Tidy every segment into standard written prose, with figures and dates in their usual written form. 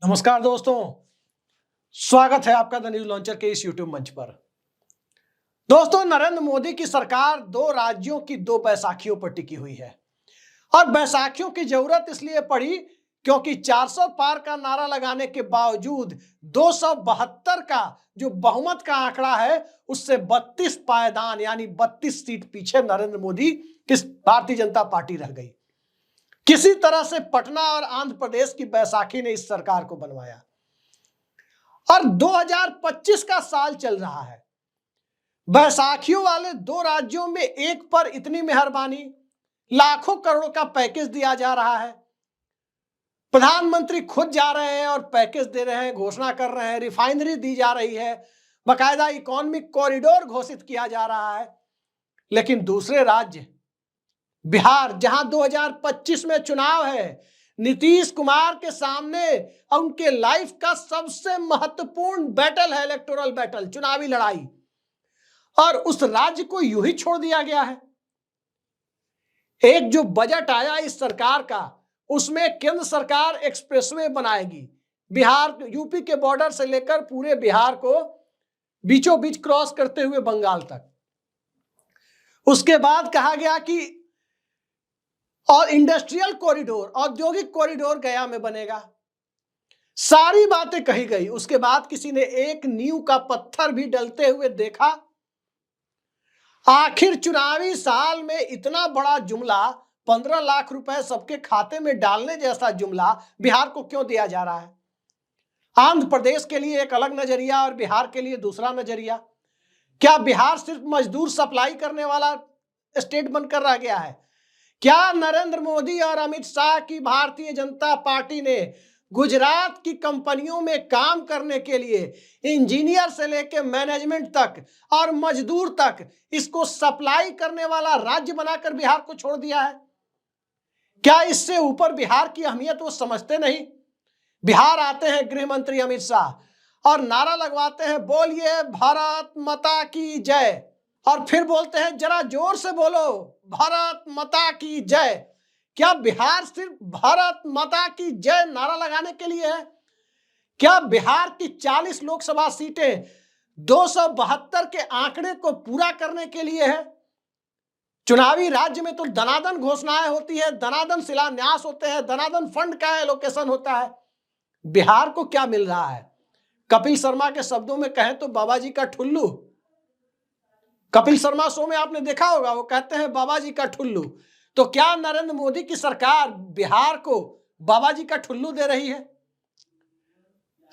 नमस्कार दोस्तों, स्वागत है आपका द न्यूज लॉन्चर के इस यूट्यूब मंच पर। दोस्तों, नरेंद्र मोदी की सरकार दो राज्यों की दो बैसाखियों पर टिकी हुई है और बैसाखियों की जरूरत इसलिए पड़ी क्योंकि 400 पार का नारा लगाने के बावजूद 272 का जो बहुमत का आंकड़ा है उससे 32 पायदान यानी 32 सीट पीछे नरेंद्र मोदी की भारतीय जनता पार्टी रह गई। किसी तरह से पटना और आंध्र प्रदेश की बैसाखी ने इस सरकार को बनवाया और 2025 का साल चल रहा है। बैसाखियों वाले दो राज्यों में एक पर इतनी मेहरबानी, लाखों करोड़ों का पैकेज दिया जा रहा है। प्रधानमंत्री खुद जा रहे हैं और पैकेज दे रहे हैं, घोषणा कर रहे हैं, रिफाइनरी दी जा रही है, बाकायदा इकोनॉमिक कॉरिडोर घोषित किया जा रहा है। लेकिन दूसरे राज्य बिहार, जहां 2025 में चुनाव है, नीतीश कुमार के सामने उनके लाइफ का सबसे महत्वपूर्ण बैटल है, इलेक्टोरल बैटल, चुनावी लड़ाई, और उस राज्य को यूं ही छोड़ दिया गया है। एक जो बजट आया इस सरकार का, उसमें केंद्र सरकार एक्सप्रेसवे बनाएगी, बिहार यूपी के बॉर्डर से लेकर पूरे बिहार को बीचों बीच क्रॉस करते हुए बंगाल तक। उसके बाद कहा गया कि और इंडस्ट्रियल कॉरिडोर, औद्योगिक कॉरिडोर गया में बनेगा। सारी बातें कही गई। उसके बाद किसी ने एक नींव का पत्थर भी डलते हुए देखा? आखिर चुनावी साल में इतना बड़ा जुमला, 15 लाख रुपए सबके खाते में डालने जैसा जुमला बिहार को क्यों दिया जा रहा है? आंध्र प्रदेश के लिए एक अलग नजरिया और बिहार के लिए दूसरा नजरिया। क्या बिहार सिर्फ मजदूर सप्लाई करने वाला स्टेट बनकर रह गया है? क्या नरेंद्र मोदी और अमित शाह की भारतीय जनता पार्टी ने गुजरात की कंपनियों में काम करने के लिए इंजीनियर से लेकर मैनेजमेंट तक और मजदूर तक इसको सप्लाई करने वाला राज्य बनाकर बिहार को छोड़ दिया है? क्या इससे ऊपर बिहार की अहमियत वो समझते नहीं? बिहार आते हैं गृह मंत्री अमित शाह और नारा लगवाते हैं, बोलिए भारत माता की जय, और फिर बोलते हैं जरा जोर से बोलो, भारत माता की जय। क्या बिहार सिर्फ भारत माता की जय नारा लगाने के लिए है? क्या बिहार की 40 लोकसभा सीटें 272 के आंकड़े को पूरा करने के लिए है? चुनावी राज्य में तो दनादन घोषणाएं होती है, दनादन शिलान्यास होते हैं, दनादन फंड का एलोकेशन होता है। बिहार को क्या मिल रहा है? कपिल शर्मा के शब्दों में कहें तो बाबा जी का ठुल्लू। कपिल शर्मा शो में आपने देखा होगा, वो कहते हैं बाबा जी का ठुल्लू। तो क्या नरेंद्र मोदी की सरकार बिहार को बाबा जी का ठुल्लू दे रही है?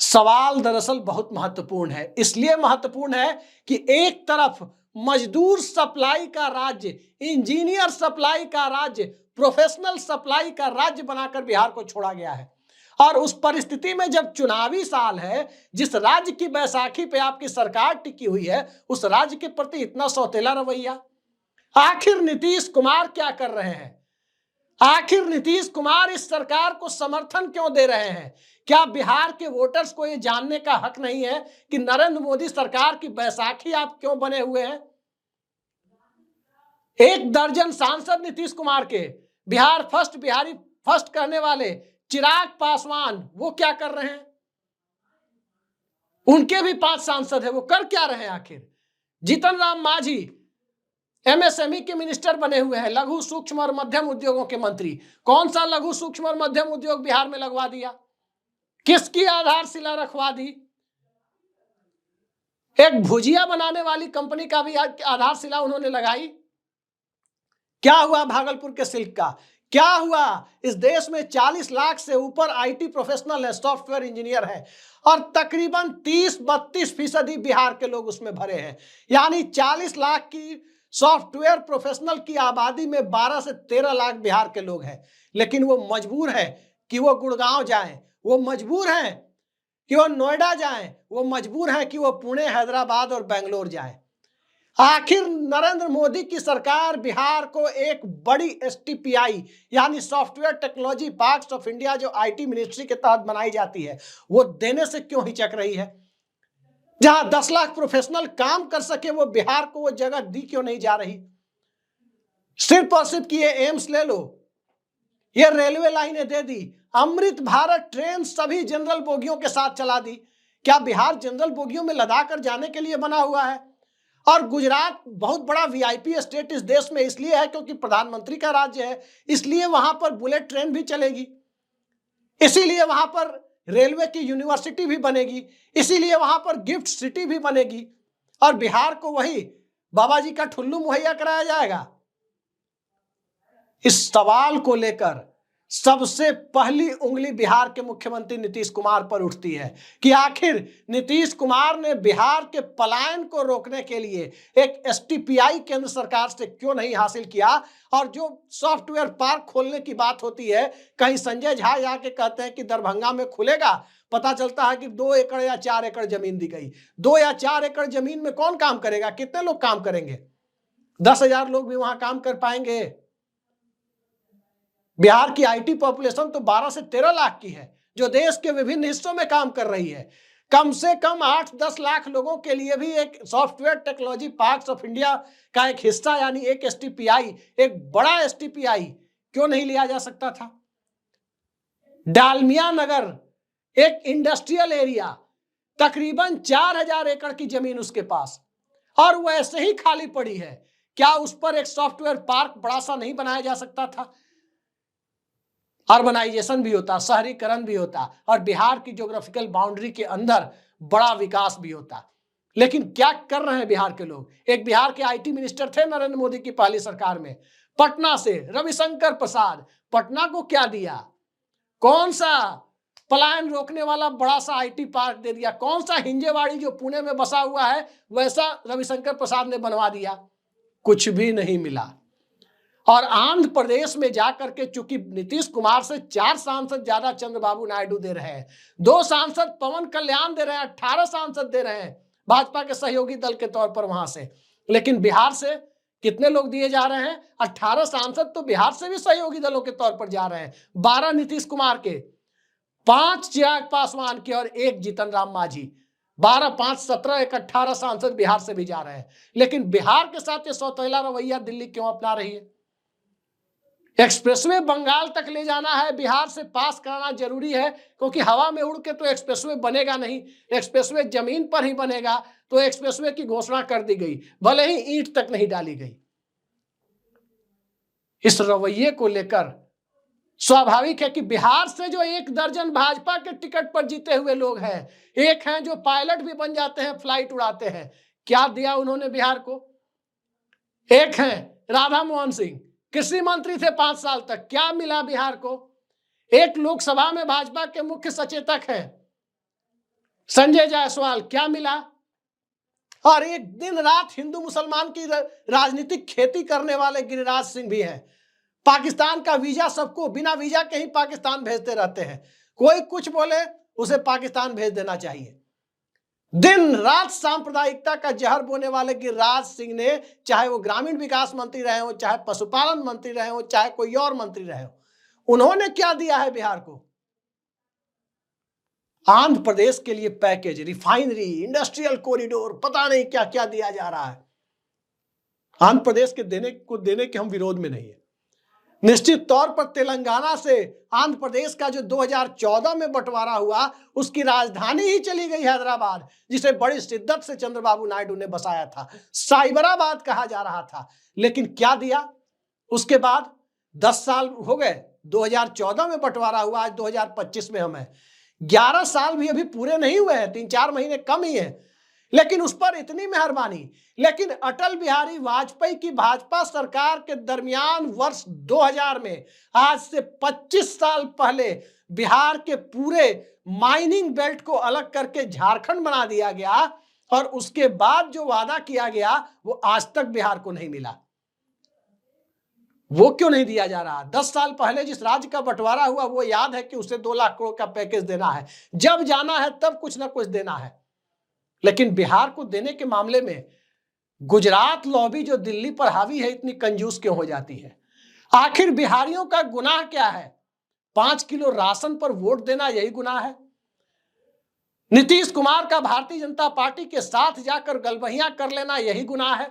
सवाल दरअसल बहुत महत्वपूर्ण है। इसलिए महत्वपूर्ण है कि एक तरफ मजदूर सप्लाई का राज्य, इंजीनियर सप्लाई का राज्य, प्रोफेशनल सप्लाई का राज्य बनाकर बिहार को छोड़ा गया है, और उस परिस्थिति में जब चुनावी साल है, जिस राज्य की बैसाखी पे आपकी सरकार टिकी हुई है, उस राज्य के प्रति इतना सौतेला रवैया। आखिर नीतीश कुमार क्या कर रहे हैं? आखिर नीतीश कुमार इस सरकार को समर्थन क्यों दे रहे हैं? क्या बिहार के वोटर्स को यह जानने का हक नहीं है कि नरेंद्र मोदी सरकार की बैसाखी आप क्यों बने हुए हैं? 1 दर्जन सांसद नीतीश कुमार के, बिहार फर्स्ट, बिहारी फर्स्ट कहने वाले चिराग पासवान, वो क्या कर रहे हैं? उनके भी 5 सांसद है, वो कर क्या रहे हैं आखिर? जीतन राम मांझी एमएसएमई के मिनिस्टर बने हुए हैं, लघु सूक्ष्म और मध्यम उद्योगों के मंत्री। कौन सा लघु सूक्ष्म और मध्यम उद्योग बिहार में लगवा दिया? किसकी आधारशिला रखवा दी? एक भुजिया बनाने वाली कंपनी का भी आधारशिला उन्होंने लगाई। क्या हुआ भागलपुर के सिल्क का? क्या हुआ? इस देश में 40 लाख से ऊपर आईटी प्रोफेशनल है, सॉफ्टवेयर इंजीनियर है, और तकरीबन 30-32% बिहार के लोग उसमें भरे हैं। यानी 40 लाख की सॉफ्टवेयर प्रोफेशनल की आबादी में 12 से 13 लाख बिहार के लोग हैं। लेकिन वो मजबूर है कि वो गुड़गांव जाएं, वो मजबूर हैं कि वो नोएडा जाएं, वो मजबूर हैं कि वो पुणे, हैदराबाद और बेंगलोर जाएं। आखिर नरेंद्र मोदी की सरकार बिहार को एक बड़ी एसटीपीआई यानी software technology parks of India, जो आईटी मिनिस्ट्री के तहत बनाई जाती है, वो देने से क्यों हिचक रही है? जहां 10 लाख प्रोफेशनल काम कर सके, वो बिहार को वो जगह दी क्यों नहीं जा रही? सिर्फ और सिर्फ कि ये एम्स ले लो, ये रेलवे लाइनें दे दी, अमृत भारत ट्रेन सभी जनरल बोगियों के साथ चला दी। क्या बिहार जनरल बोगियों में लदा कर जाने के लिए बना हुआ है? और गुजरात बहुत बड़ा वीआईपी स्टेट इस देश में इसलिए है क्योंकि प्रधानमंत्री का राज्य है, इसलिए वहां पर बुलेट ट्रेन भी चलेगी, इसीलिए वहां पर रेलवे की यूनिवर्सिटी भी बनेगी, इसीलिए वहां पर गिफ्ट सिटी भी बनेगी, और बिहार को वही बाबा जी का ठुल्लू मुहैया कराया जाएगा। इस सवाल को लेकर सबसे पहली उंगली बिहार के मुख्यमंत्री नीतीश कुमार पर उठती है कि आखिर नीतीश कुमार ने बिहार के पलायन को रोकने के लिए एक एसटीपीआई केंद्र सरकार से क्यों नहीं हासिल किया। और जो सॉफ्टवेयर पार्क खोलने की बात होती है, कहीं संजय झा जाके कहते हैं कि दरभंगा में खुलेगा, पता चलता है कि 2 एकड़ या 4 एकड़ जमीन दी गई। 2 या 4 एकड़ जमीन में कौन काम करेगा? कितने लोग काम करेंगे? 10,000 लोग भी वहां काम कर पाएंगे? बिहार की आईटी पॉपुलेशन तो 12 से 13 लाख की है, जो देश के विभिन्न हिस्सों में काम कर रही है। कम से कम 8-10 लाख लोगों के लिए भी एक software technology parks of India का एक हिस्सा यानी एक एसटीपीआई, एक बड़ा एसटीपीआई क्यों नहीं लिया जा सकता था? डालमिया नगर एक इंडस्ट्रियल एरिया, तकरीबन 4000 एकड़ की जमीन उसके पास, और वो ऐसे ही खाली पड़ी है। क्या उस पर एक सॉफ्टवेयर पार्क बड़ा सा नहीं बनाया जा सकता था? अर्बनाइजेशन भी होता, शहरीकरण भी होता, और बिहार की ज्योग्राफिकल बाउंड्री के अंदर बड़ा विकास भी होता। लेकिन क्या कर रहे हैं बिहार के लोग? एक बिहार के आईटी मिनिस्टर थे नरेंद्र मोदी की पहली सरकार में, पटना से रविशंकर प्रसाद। पटना को क्या दिया? कौन सा पलायन रोकने वाला बड़ा सा आईटी पार्क दे दिया? कौन सा हिंजेवाड़ी जो पुणे में बसा हुआ है वैसा रविशंकर प्रसाद ने बनवा दिया? कुछ भी नहीं मिला। और आंध्र प्रदेश में जाकर के चूंकि नीतीश कुमार से 4 सांसद ज्यादा चंद्रबाबू नायडू दे रहे हैं, 2 सांसद पवन कल्याण दे रहे हैं, 18 सांसद दे रहे हैं भाजपा के सहयोगी दल के तौर पर वहां से। लेकिन बिहार से कितने लोग दिए जा रहे हैं? 18 सांसद तो बिहार से भी सहयोगी दलों के तौर पर जा रहे हैं। 12 नीतीश कुमार के, 5 चिराग पासवान के और 1 जीतन राम मांझी। 12, 5, 17, 1, 18 सांसद बिहार से भी जा रहे हैं। लेकिन बिहार के साथ ये सौतेला रवैया दिल्ली क्यों अपना रही है? एक्सप्रेसवे बंगाल तक ले जाना है, बिहार से पास कराना जरूरी है, क्योंकि हवा में उड़ के तो एक्सप्रेसवे बनेगा नहीं, एक्सप्रेसवे जमीन पर ही बनेगा। तो एक्सप्रेसवे की घोषणा कर दी गई, भले ही ईंट तक नहीं डाली गई। इस रवैये को लेकर स्वाभाविक है कि बिहार से जो 1 दर्जन भाजपा के टिकट पर जीते हुए लोग हैं, एक हैं जो पायलट भी बन जाते हैं, फ्लाइट उड़ाते हैं। क्या दिया उन्होंने बिहार को? एक हैं राधा मोहन सिंह, कृषि मंत्री थे 5 साल तक। क्या मिला बिहार को? एक लोकसभा में भाजपा के मुख्य सचेतक हैं संजय जायसवाल। क्या मिला? और एक दिन रात हिंदू मुसलमान की राजनीतिक खेती करने वाले गिरिराज सिंह भी हैं। पाकिस्तान का वीजा, सबको बिना वीजा के ही पाकिस्तान भेजते रहते हैं। कोई कुछ बोले उसे पाकिस्तान भेज देना चाहिए। दिन रात सांप्रदायिकता का जहर बोने वाले गिरिराज सिंह ने, चाहे वो ग्रामीण विकास मंत्री रहे हो, चाहे पशुपालन मंत्री रहे हो, चाहे कोई और मंत्री रहे हो, उन्होंने क्या दिया है बिहार को? आंध्र प्रदेश के लिए पैकेज, रिफाइनरी, इंडस्ट्रियल कॉरिडोर, पता नहीं क्या क्या दिया जा रहा है। आंध्र प्रदेश के देने के हम विरोध में नहीं है। निश्चित तौर पर तेलंगाना से आंध्र प्रदेश का जो 2014 में बंटवारा हुआ, उसकी राजधानी ही चली गई हैदराबाद, जिसे बड़ी शिद्दत से चंद्रबाबू नायडू ने बसाया था, साइबराबाद कहा जा रहा था। लेकिन क्या दिया? उसके बाद 10 साल हो गए, 2014 में बंटवारा हुआ, आज 2025 में हम हैं। 11 साल भी अभी पूरे नहीं हुए हैं, 3-4 महीने कम ही है, लेकिन उस पर इतनी मेहरबानी। लेकिन अटल बिहारी वाजपेयी की भाजपा सरकार के दरमियान वर्ष 2000 में, आज से 25 साल पहले, बिहार के पूरे माइनिंग बेल्ट को अलग करके झारखंड बना दिया गया, और उसके बाद जो वादा किया गया वो आज तक बिहार को नहीं मिला। वो क्यों नहीं दिया जा रहा? 10 साल पहले जिस राज्य का बंटवारा हुआ वो याद है कि उसे 2 लाख करोड़ का पैकेज देना है, जब जाना है तब कुछ ना कुछ देना है। लेकिन बिहार को देने के मामले में गुजरात लॉबी जो दिल्ली पर हावी है, इतनी कंजूस क्यों हो जाती है? आखिर बिहारियों का गुनाह क्या है? 5 किलो राशन पर वोट देना यही गुनाह है? नीतीश कुमार का भारतीय जनता पार्टी के साथ जाकर गलबहियां कर लेना यही गुनाह है?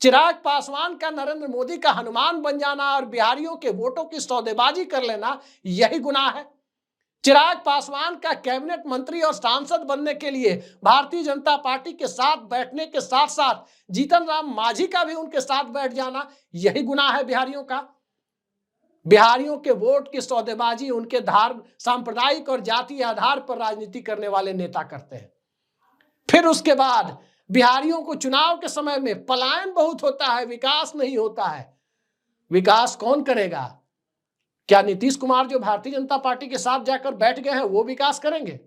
चिराग पासवान का नरेंद्र मोदी का हनुमान बन जाना और बिहारियों के वोटों की सौदेबाजी कर लेना यही गुनाह है? चिराग पासवान का कैबिनेट मंत्री और सांसद बनने के लिए भारतीय जनता पार्टी के साथ बैठने के साथ साथ जीतन राम मांझी का भी उनके साथ बैठ जाना, यही गुनाह है बिहारियों का। बिहारियों के वोट की सौदेबाजी उनके सांप्रदायिक और जातीय आधार पर राजनीति करने वाले नेता करते हैं। फिर उसके बाद बिहारियों को चुनाव के समय में पलायन बहुत होता है, विकास नहीं होता है। विकास कौन करेगा? क्या नीतीश कुमार जो भारतीय जनता पार्टी के साथ जाकर बैठ गए हैं वो विकास करेंगे?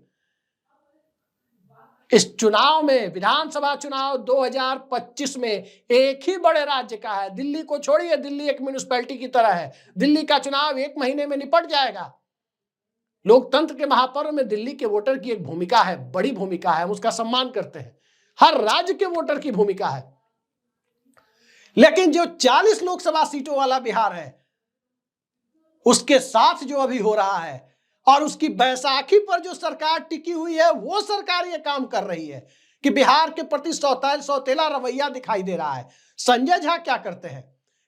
इस चुनाव में, विधानसभा चुनाव 2025 में एक ही बड़े राज्य का है। दिल्ली को छोड़िए, दिल्ली एक म्युनिसिपैलिटी की तरह है। दिल्ली का चुनाव 1 महीने में निपट जाएगा। लोकतंत्र के महापर्व में दिल्ली के वोटर की एक भूमिका है, बड़ी भूमिका है, हम उसका सम्मान करते हैं। हर राज्य के वोटर की भूमिका है। लेकिन जो 40 लोकसभा सीटों वाला बिहार है, उसके साथ जो अभी हो रहा है और उसकी बैसाखी पर जो सरकार टिकी हुई है, वो सरकार ये काम कर रही है कि बिहार के प्रति सौतेला रवैया दिखाई दे रहा है। संजय झा क्या करते हैं?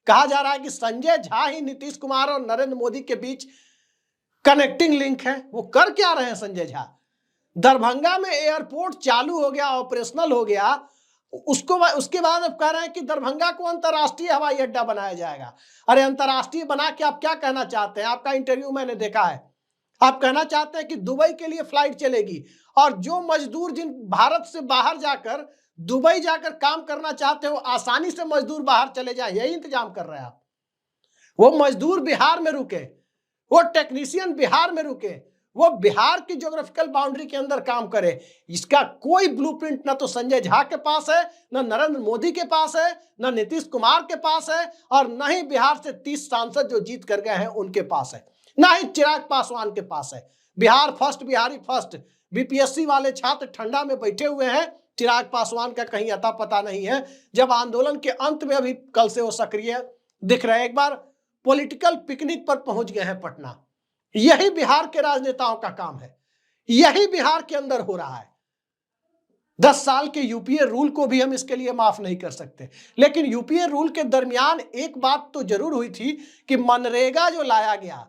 कहा जा रहा है कि संजय झा ही नीतीश कुमार और नरेंद्र मोदी के बीच कनेक्टिंग लिंक है। वो कर क्या रहे हैं संजय झा? दरभंगा में एयरपोर्ट चालू हो गया, ऑपरेशनल हो गया, उसके बाद अब कह रहे हैं कि दरभंगा को अंतर्राष्ट्रीय हवाई अड्डा बनाया जाएगा। अरे अंतर्राष्ट्रीय बना के आप क्या कहना चाहते हैं? आपका इंटरव्यू मैंने देखा है, आप कहना चाहते हैं कि दुबई के लिए फ्लाइट चलेगी और जो मजदूर जिन भारत से बाहर जाकर दुबई जाकर काम करना चाहते हो, आसानी से मजदूर बाहर चले जाए, यही इंतजाम कर रहे हैं आप। वो मजदूर बिहार में रुके, वो टेक्नीशियन बिहार में रुके, वो बिहार की ज्योग्राफिकल बाउंड्री के अंदर काम करे। इसका कोई ब्लूप्रिंट ना तो संजय झा के पास है, ना नरेंद्र मोदी के पास है, ना नीतीश कुमार के पास है, और ना ही बिहार से 30 सांसद जो जीत कर गए हैं उनके पास है, ना ही चिराग पासवान के पास है। Bihar first, Bihari first. BPSC वाले छात्र ठंडा में बैठे हुए हैं, चिराग पासवान का कहीं अता पता नहीं है। जब आंदोलन के अंत में, अभी कल से वो सक्रिय दिख रहे हैं, एक बार पॉलिटिकल पिकनिक पर पहुंच गए हैं पटना। यही बिहार के राजनेताओं का काम है, यही बिहार के अंदर हो रहा है। 10 साल के यूपीए रूल को भी हम इसके लिए माफ नहीं कर सकते। लेकिन यूपीए रूल के दरमियान एक बात तो जरूर हुई थी कि मनरेगा जो लाया गया,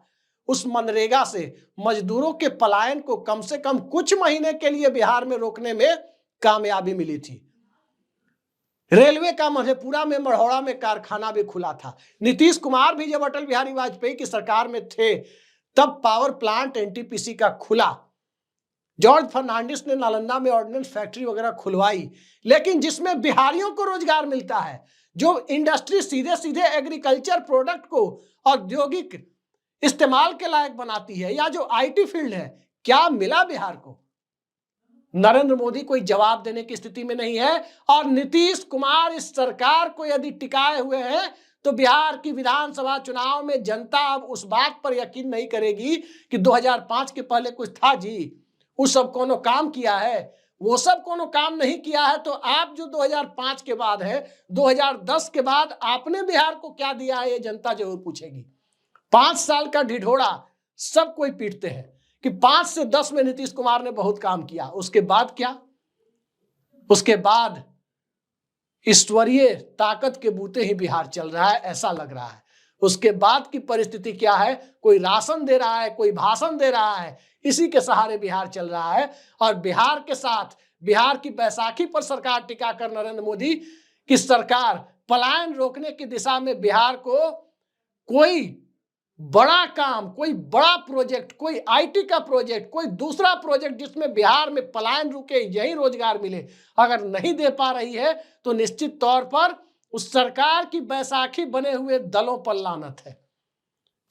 उस मनरेगा से मजदूरों के पलायन को कम से कम कुछ महीने के लिए बिहार में रोकने में कामयाबी मिली थी। रेलवे का मधेपुरा में, मढ़ौरा में कारखाना भी खुला था। नीतीश कुमार भी जब अटल बिहारी वाजपेयी की सरकार में थे, तब पावर प्लांट एनटीपीसी का खुला। जॉर्ज फर्नांडिस ने नालंदा में ऑर्डिनेंस फैक्ट्री वगैरह खुलवाई, लेकिन जिसमें बिहारियों को रोजगार मिलता है, जो इंडस्ट्री सीधे सीधे एग्रीकल्चर प्रोडक्ट को औद्योगिक इस्तेमाल के लायक बनाती है, या जो आईटी फील्ड है, क्या मिला बिहार को? नरेंद्र मोदी कोई जवाब देने की स्थिति में नहीं है। और नीतीश कुमार इस सरकार को यदि टिकाए हुए हैं, तो बिहार की विधानसभा चुनाव में जनता अब उस बात पर यकीन नहीं करेगी कि 2005 के पहले कुछ था जी, वो सब कोनो काम किया है। वो सब कोनो काम नहीं किया है। तो आप जो 2005 के बाद है, 2010 के बाद आपने बिहार को क्या दिया है, ये जनता जरूर पूछेगी। 5 साल का ढिढोरा सब कोई पीटते हैं कि 5 से 10 में नीतीश कुमार ने बहुत काम किया। उसके बाद क्या? उसके बाद ईश्वरीय ताकत के बूते ही बिहार चल रहा है, ऐसा लग रहा है। उसके बाद की परिस्थिति क्या है? कोई राशन दे रहा है, कोई भाषण दे रहा है, इसी के सहारे बिहार चल रहा है। और बिहार के साथ, बिहार की बैसाखी पर सरकार टिकाकर नरेंद्र मोदी की सरकार पलायन रोकने की दिशा में बिहार को कोई बड़ा काम, कोई बड़ा प्रोजेक्ट, कोई आईटी का प्रोजेक्ट, कोई दूसरा प्रोजेक्ट जिसमें बिहार में पलायन रुके, यही रोजगार मिले, अगर नहीं दे पा रही है, तो निश्चित तौर पर उस सरकार की बैसाखी बने हुए दलों पर लानत है।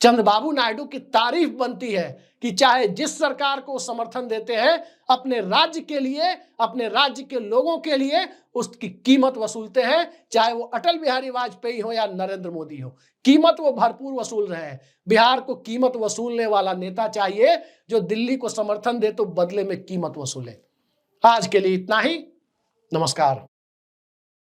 चंद्रबाबू नायडू की तारीफ बनती है कि चाहे जिस सरकार को समर्थन देते हैं, अपने राज्य के लिए, अपने राज्य के लोगों के लिए उसकी कीमत वसूलते हैं। चाहे वो अटल बिहारी वाजपेयी हो या नरेंद्र मोदी हो, कीमत वो भरपूर वसूल रहे हैं। बिहार को कीमत वसूलने वाला नेता चाहिए, जो दिल्ली को समर्थन दे तो बदले में कीमत वसूले। आज के लिए इतना ही। नमस्कार।